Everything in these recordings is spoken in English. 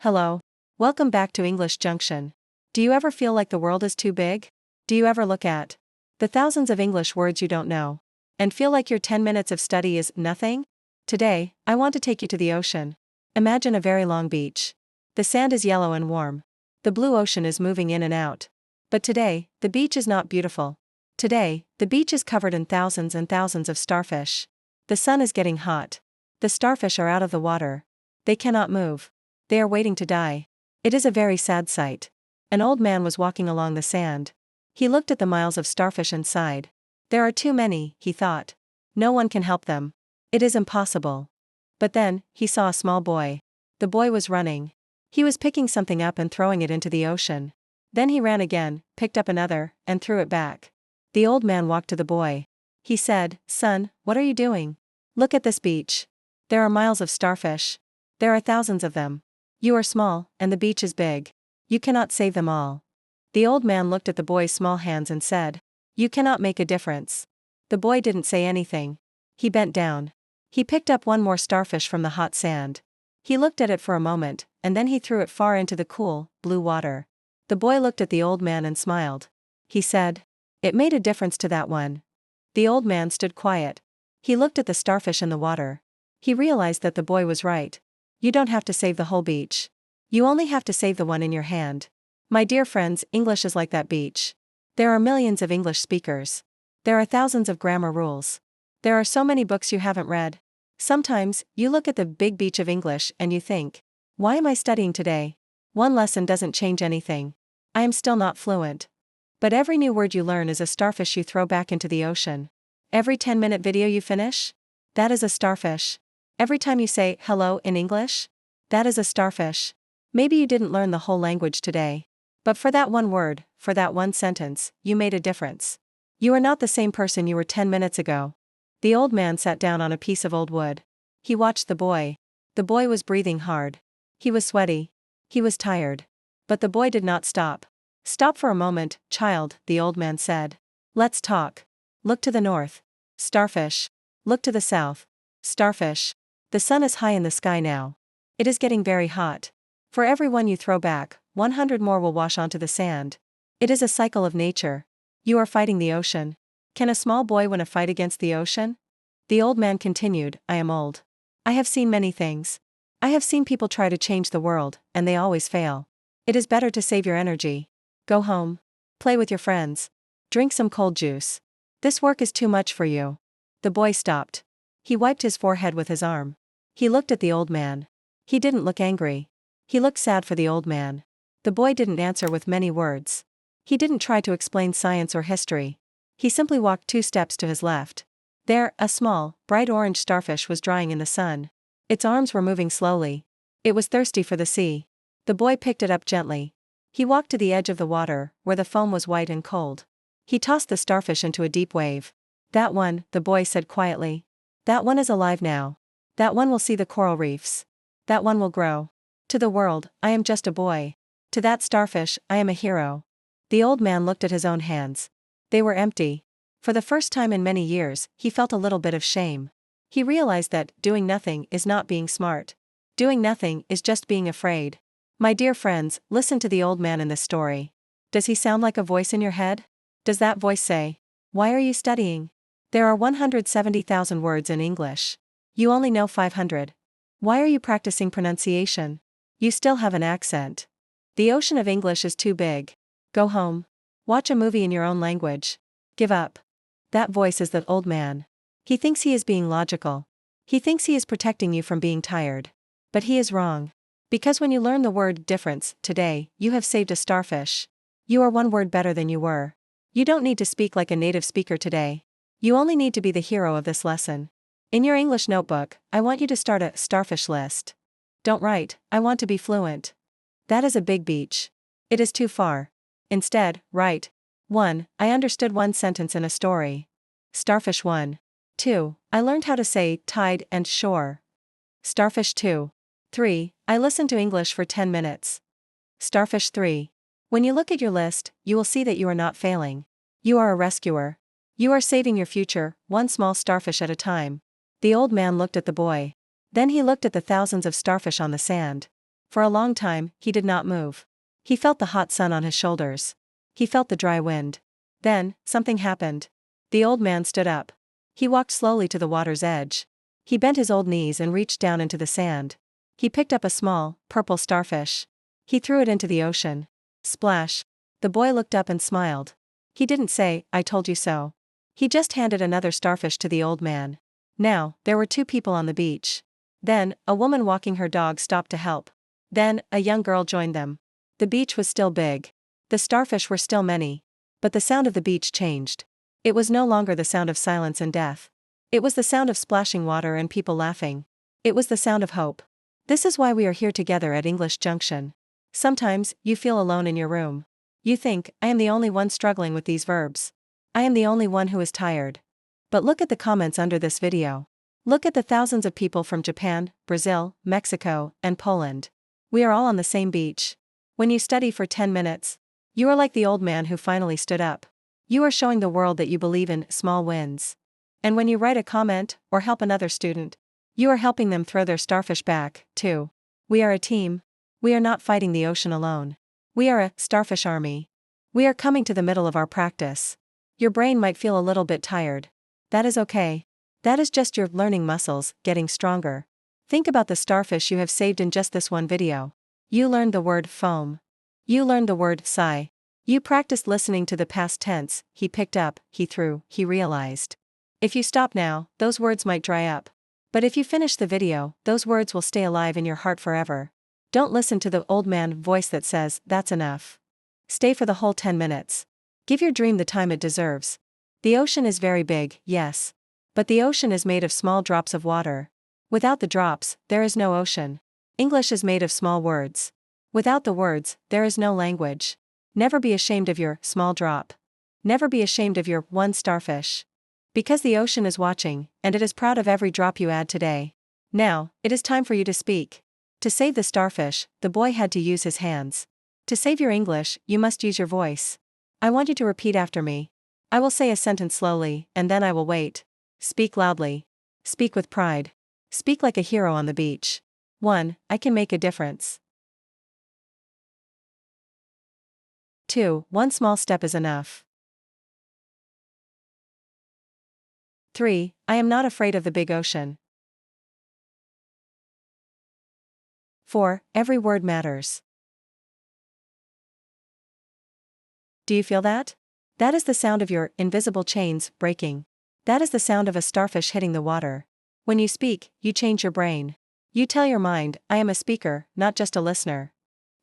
Hello. Welcome back to English Junction. Do you ever feel like the world is too big? Do you ever look at the thousands of English words you don't know and feel like your 10 minutes of study is nothing? Today, I want to take you to the ocean. Imagine a very long beach. The sand is yellow and warm. The blue ocean is moving in and out. But today, the beach is not beautiful. Today, the beach is covered in thousands and thousands of starfish. The sun is getting hot. The starfish are out of the water. They cannot move. They are waiting to die. It is a very sad sight. An old man was walking along the sand. He looked at the miles of starfish and sighed. There are too many, he thought. No one can help them. It is impossible. But then, he saw a small boy. The boy was running. He was picking something up and throwing it into the ocean. Then he ran again, picked up another, and threw it back. The old man walked to the boy. He said, "Son, what are you doing? Look at this beach. There are miles of starfish. There are thousands of them. You are small, and the beach is big. You cannot save them all." The old man looked at the boy's small hands and said, "You cannot make a difference." The boy didn't say anything. He bent down. He picked up one more starfish from the hot sand. He looked at it for a moment, and then he threw it far into the cool, blue water. The boy looked at the old man and smiled. He said, "It made a difference to that one." The old man stood quiet. He looked at the starfish in the water. He realized that the boy was right. You don't have to save the whole beach. You only have to save the one in your hand. My dear friends, English is like that beach. There are millions of English speakers. There are thousands of grammar rules. There are so many books you haven't read. Sometimes, you look at the big beach of English and you think, why am I studying today? One lesson doesn't change anything. I am still not fluent. But every new word you learn is a starfish you throw back into the ocean. Every 10-minute video you finish? That is a starfish. Every time you say hello in English? That is a starfish. Maybe you didn't learn the whole language today. But for that one word, for that one sentence, you made a difference. You are not the same person you were 10 minutes ago. The old man sat down on a piece of old wood. He watched the boy. The boy was breathing hard. He was sweaty. He was tired. But the boy did not stop. "Stop for a moment, child," the old man said. "Let's talk. Look to the north. Starfish. Look to the south. Starfish. The sun is high in the sky now. It is getting very hot. For every one you throw back, 100 more will wash onto the sand. It is a cycle of nature. You are fighting the ocean. Can a small boy win a fight against the ocean?" The old man continued, "I am old. I have seen many things. I have seen people try to change the world, and they always fail. It is better to save your energy. Go home. Play with your friends. Drink some cold juice. This work is too much for you." The boy stopped. He wiped his forehead with his arm. He looked at the old man. He didn't look angry. He looked sad for the old man. The boy didn't answer with many words. He didn't try to explain science or history. He simply walked 2 steps to his left. There, a small, bright orange starfish was drying in the sun. Its arms were moving slowly. It was thirsty for the sea. The boy picked it up gently. He walked to the edge of the water, where the foam was white and cold. He tossed the starfish into a deep wave. "That one," the boy said quietly. "That one is alive now. That one will see the coral reefs. That one will grow. To the world, I am just a boy. To that starfish, I am a hero." The old man looked at his own hands. They were empty. For the first time in many years, he felt a little bit of shame. He realized that doing nothing is not being smart. Doing nothing is just being afraid. My dear friends, listen to the old man in this story. Does he sound like a voice in your head? Does that voice say, "Why are you studying? There are 170,000 words in English. You only know 500. Why are you practicing pronunciation? You still have an accent. The ocean of English is too big. Go home. Watch a movie in your own language. Give up." That voice is that old man. He thinks he is being logical. He thinks he is protecting you from being tired. But he is wrong. Because when you learn the word difference today, you have saved a starfish. You are one word better than you were. You don't need to speak like a native speaker today. You only need to be the hero of this lesson. In your English notebook, I want you to start a starfish list. Don't write, "I want to be fluent." That is a big beach. It is too far. Instead, write 1. I understood one sentence in a story. Starfish 1. 2. I learned how to say tide and shore. Starfish 2. 3. I listened to English for 10 minutes. Starfish 3. When you look at your list, you will see that you are not failing. You are a rescuer. You are saving your future, one small starfish at a time. The old man looked at the boy. Then he looked at the thousands of starfish on the sand. For a long time, he did not move. He felt the hot sun on his shoulders. He felt the dry wind. Then, something happened. The old man stood up. He walked slowly to the water's edge. He bent his old knees and reached down into the sand. He picked up a small, purple starfish. He threw it into the ocean. Splash. The boy looked up and smiled. He didn't say, "I told you so." He just handed another starfish to the old man. Now, there were two people on the beach. Then, a woman walking her dog stopped to help. Then, a young girl joined them. The beach was still big. The starfish were still many. But the sound of the beach changed. It was no longer the sound of silence and death. It was the sound of splashing water and people laughing. It was the sound of hope. This is why we are here together at English Junction. Sometimes, you feel alone in your room. You think, I am the only one struggling with these verbs. I am the only one who is tired. But look at the comments under this video. Look at the thousands of people from Japan, Brazil, Mexico, and Poland. We are all on the same beach. When you study for 10 minutes, you are like the old man who finally stood up. You are showing the world that you believe in small wins. And when you write a comment, or help another student, you are helping them throw their starfish back, too. We are a team. We are not fighting the ocean alone. We are a starfish army. We are coming to the middle of our practice. Your brain might feel a little bit tired. That is okay. That is just your learning muscles getting stronger. Think about the starfish you have saved in just this one video. You learned the word foam. You learned the word sigh. You practiced listening to the past tense, he picked up, he threw, he realized. If you stop now, those words might dry up. But if you finish the video, those words will stay alive in your heart forever. Don't listen to the old man voice that says, "That's enough." Stay for the whole 10 minutes. Give your dream the time it deserves. The ocean is very big, yes. But the ocean is made of small drops of water. Without the drops, there is no ocean. English is made of small words. Without the words, there is no language. Never be ashamed of your small drop. Never be ashamed of your one starfish. Because the ocean is watching, and it is proud of every drop you add today. Now, it is time for you to speak. To save the starfish, the boy had to use his hands. To save your English, you must use your voice. I want you to repeat after me. I will say a sentence slowly, and then I will wait. Speak loudly. Speak with pride. Speak like a hero on the beach. 1. I can make a difference. 2. One small step is enough. 3. I am not afraid of the big ocean. 4. Every word matters. Do you feel that? That is the sound of your invisible chains breaking. That is the sound of a starfish hitting the water. When you speak, you change your brain. You tell your mind, I am a speaker, not just a listener.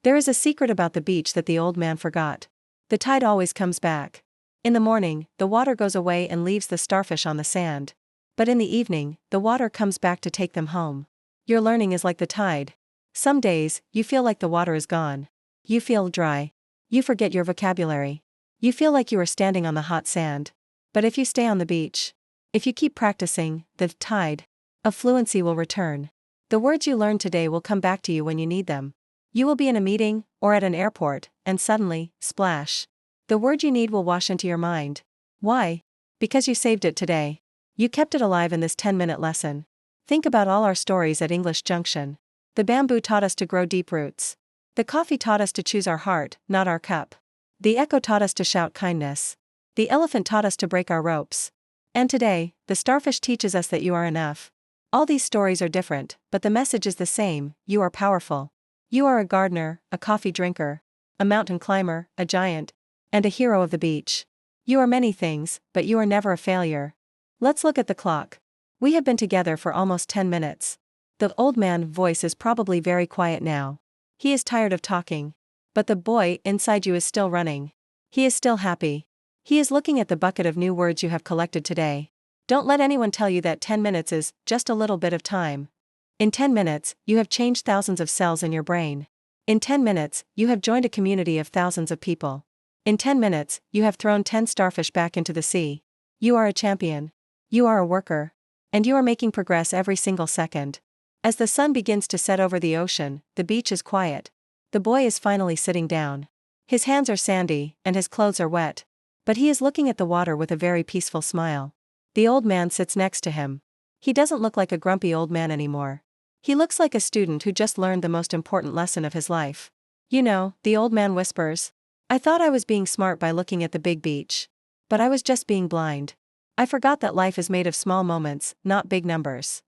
There is a secret about the beach that the old man forgot. The tide always comes back. In the morning, the water goes away and leaves the starfish on the sand. But in the evening, the water comes back to take them home. Your learning is like the tide. Some days, you feel like the water is gone. You feel dry. You forget your vocabulary. You feel like you are standing on the hot sand. But if you stay on the beach, if you keep practicing, the tide of fluency will return. The words you learned today will come back to you when you need them. You will be in a meeting, or at an airport, and suddenly, splash. The word you need will wash into your mind. Why? Because you saved it today. You kept it alive in this 10-minute lesson. Think about all our stories at English Junction. The bamboo taught us to grow deep roots. The coffee taught us to choose our heart, not our cup. The echo taught us to shout kindness. The elephant taught us to break our ropes. And today, the starfish teaches us that you are enough. All these stories are different, but the message is the same: you are powerful. You are a gardener, a coffee drinker, a mountain climber, a giant, and a hero of the beach. You are many things, but you are never a failure. Let's look at the clock. We have been together for almost 10 minutes. The old man's voice is probably very quiet now. He is tired of talking. But the boy inside you is still running. He is still happy. He is looking at the bucket of new words you have collected today. Don't let anyone tell you that 10 minutes is just a little bit of time. In 10 minutes, you have changed thousands of cells in your brain. In 10 minutes, you have joined a community of thousands of people. In 10 minutes, you have thrown 10 starfish back into the sea. You are a champion. You are a worker. And you are making progress every single second. As the sun begins to set over the ocean, the beach is quiet. The boy is finally sitting down. His hands are sandy, and his clothes are wet. But he is looking at the water with a very peaceful smile. The old man sits next to him. He doesn't look like a grumpy old man anymore. He looks like a student who just learned the most important lesson of his life. You know, the old man whispers. I thought I was being smart by looking at the big beach. But I was just being blind. I forgot that life is made of small moments, not big numbers.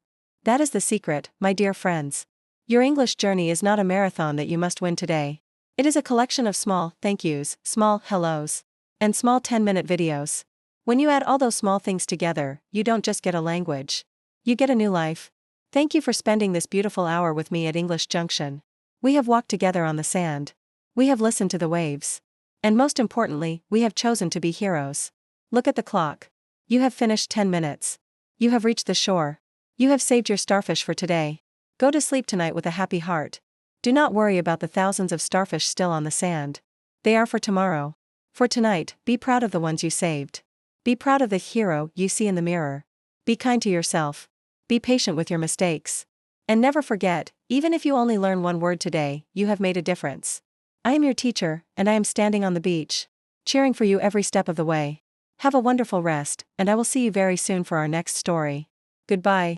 That is the secret, my dear friends. Your English journey is not a marathon that you must win today. It is a collection of small thank yous, small hellos, and small 10-minute videos. When you add all those small things together, you don't just get a language. You get a new life. Thank you for spending this beautiful hour with me at English Junction. We have walked together on the sand. We have listened to the waves. And most importantly, we have chosen to be heroes. Look at the clock. You have finished 10 minutes. You have reached the shore. You have saved your starfish for today. Go to sleep tonight with a happy heart. Do not worry about the thousands of starfish still on the sand. They are for tomorrow. For tonight, be proud of the ones you saved. Be proud of the hero you see in the mirror. Be kind to yourself. Be patient with your mistakes. And never forget, even if you only learn one word today, you have made a difference. I am your teacher, and I am standing on the beach, cheering for you every step of the way. Have a wonderful rest, and I will see you very soon for our next story. Goodbye.